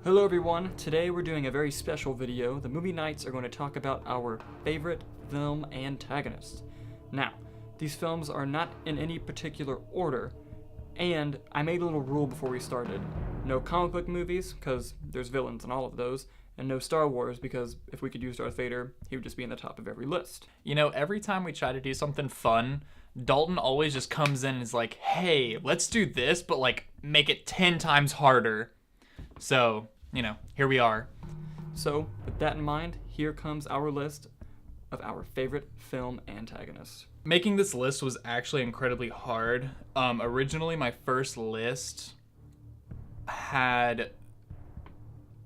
Hello everyone, today we're doing a very special video. The movie nights are going to talk about our favorite film antagonists. Now, these films are not in any particular order, and I made a little rule before we started. No comic book movies, because there's villains in all of those, and no Star Wars, because if we could use Darth Vader, he would just be in the top of every list. You know, every time we try to do something fun, Dalton always just comes in and is like, hey, let's do this, but like make it 10 times harder. So, you know, here we are. So, with that in mind, here comes our list of our favorite film antagonists. Making this list was actually incredibly hard. Originally, my first list had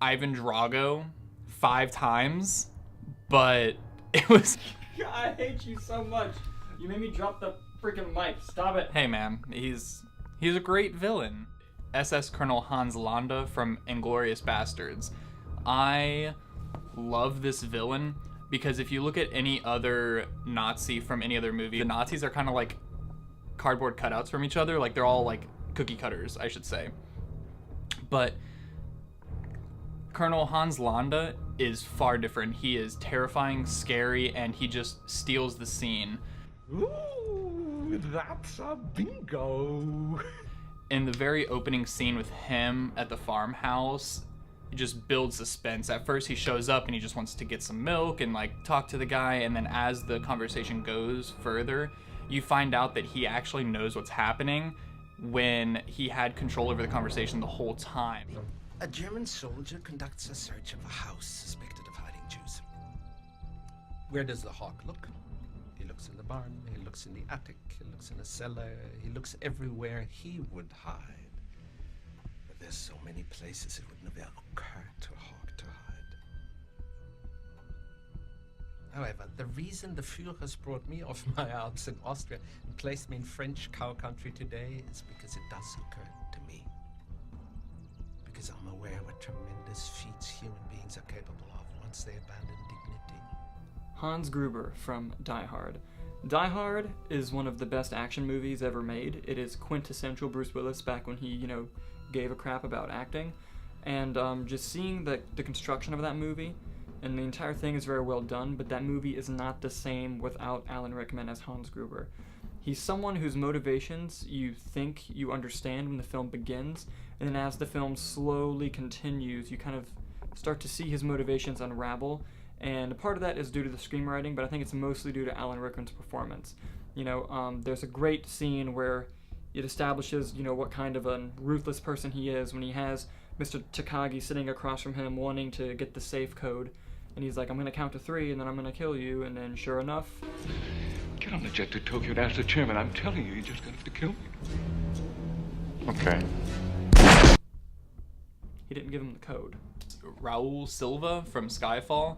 Ivan Drago 5 times, but it was... I hate you so much. You made me drop the freaking mic. Stop it. Hey man, he's a great villain. SS Colonel Hans Landa from Inglourious Bastards. I love this villain because if you look at any other Nazi from any other movie, the Nazis are kind of like cardboard cutouts from each other. Like they're all like cookie cutters, I should say. But Colonel Hans Landa is far different. He is terrifying, scary, and he just steals the scene. Ooh, that's a bingo. In the very opening scene with him at the farmhouse, it just builds suspense. At first he shows up and he just wants to get some milk and like talk to the guy, and then as the conversation goes further, you find out that he actually knows what's happening when he had control over the conversation the whole time. A German soldier conducts a search of a house suspected of hiding Jews. Where does the hawk look? He looks in the barn, he looks in the attic, he looks in a cellar, he looks everywhere he would hide. But there's so many places it would never occur to a hawk to hide. However, the reason the Führers brought me off my Alps in Austria and placed me in French cow country today is because it does occur to me. Because I'm aware what tremendous feats human beings are capable of once they abandon dignity. Hans Gruber from Die Hard. Die Hard is one of the best action movies ever made. It is quintessential Bruce Willis back when he, gave a crap about acting. And just seeing the construction of that movie, and the entire thing is very well done, but that movie is not the same without Alan Rickman as Hans Gruber. He's someone whose motivations you think you understand when the film begins, and then as the film slowly continues, you kind of start to see his motivations unravel. And part of that is due to the screenwriting, but I think it's mostly due to Alan Rickman's performance. There's a great scene where it establishes, what kind of a ruthless person he is when he has Mr. Takagi sitting across from him wanting to get the safe code. And he's like, I'm going to count to 3 and then I'm going to kill you. And then sure enough... Get on the jet to Tokyo and ask the chairman. I'm telling you, you're just gonna have to kill me. Okay. He didn't give him the code. Raul Silva from Skyfall.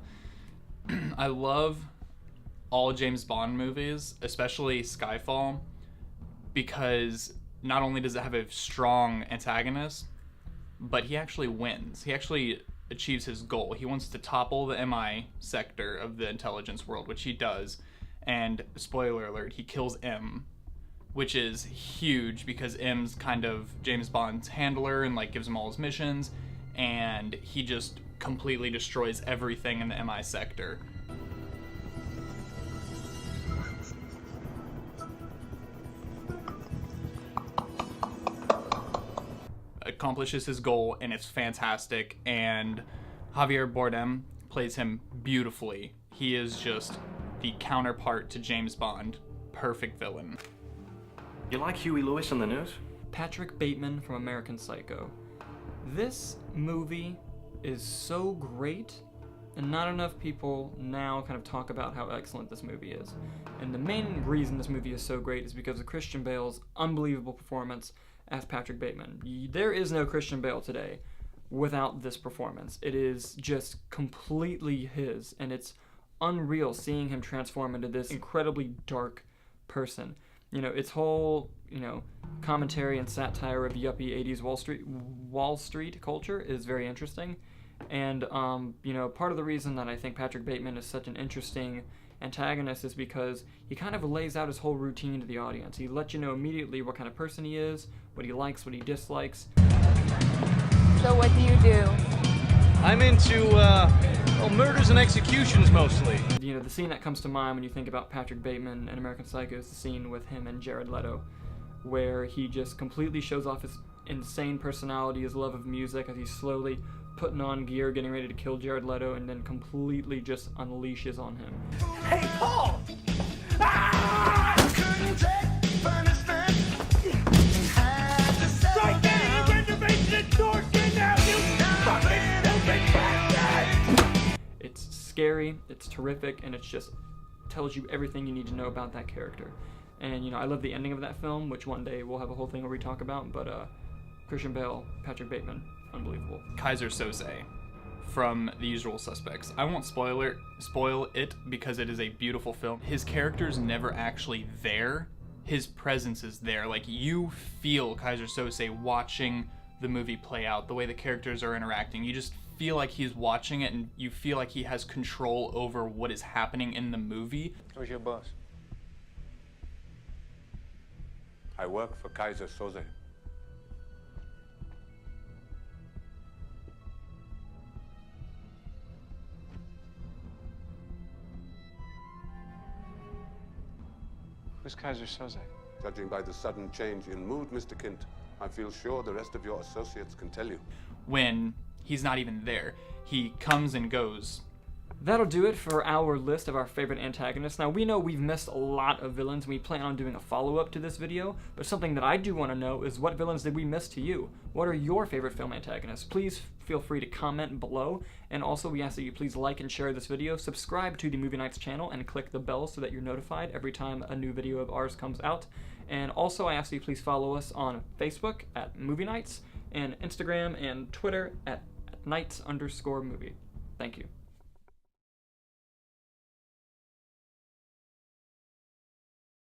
I love all James Bond movies, especially Skyfall, because not only does it have a strong antagonist, but he actually wins. He actually achieves his goal. He wants to topple the MI sector of the intelligence world, which he does. And spoiler alert, he kills M, which is huge because M's kind of James Bond's handler and like gives him all his missions, and he just completely destroys everything in the MI sector. Accomplishes his goal, and it's fantastic, and Javier Bardem plays him beautifully. He is just the counterpart to James Bond. Perfect villain. You like Huey Lewis on the news? Patrick Bateman from American Psycho. This movie is so great, and not enough people now kind of talk about how excellent this movie is. And the main reason this movie is so great is because of Christian Bale's unbelievable performance as Patrick Bateman. There is no Christian Bale today without this performance. It is just completely his, and it's unreal seeing him transform into this incredibly dark person. Its whole, commentary and satire of yuppie 80s Wall Street culture is very interesting. And, part of the reason that I think Patrick Bateman is such an interesting antagonist is because he kind of lays out his whole routine to the audience. He lets you know immediately what kind of person he is, what he likes, what he dislikes. So what do you do? I'm into, well, murders and executions mostly. You know, the scene that comes to mind when you think about Patrick Bateman and American Psycho is the scene with him and Jared Leto, where he just completely shows off his insane personality, his love of music, as he's slowly putting on gear, getting ready to kill Jared Leto, and then completely just unleashes on him. Hey, Paul! Ah! Start getting a reservation at Dorset now, you fucking stupid bastard! It's scary, it's terrific, and it just tells you everything you need to know about that character. And, you know, I love the ending of that film, which one day we'll have a whole thing where we talk about, but Christian Bale, Patrick Bateman, unbelievable. Kaiser Soze from The Usual Suspects. I won't spoil it because it is a beautiful film. His character's never actually there. His presence is there. Like, you feel Kaiser Soze watching the movie play out, the way the characters are interacting. You just feel like he's watching it, and you feel like he has control over what is happening in the movie. Who's your boss? I work for Kaiser Soze. Who's Kaiser Soze? Judging by the sudden change in mood, Mr. Kint, I feel sure the rest of your associates can tell you. When he's not even there, he comes and goes. That'll do it for our list of our favorite antagonists. Now, we know we've missed a lot of villains, and we plan on doing a follow-up to this video, but something that I do want to know is, what villains did we miss to you? What are your favorite film antagonists? Please feel free to comment below, and also we ask that you please like and share this video, subscribe to the Movie Nights channel, and click the bell so that you're notified every time a new video of ours comes out. And also I ask that you please follow us on Facebook at Movie Nights, and Instagram and Twitter at @nights_movie. Thank you.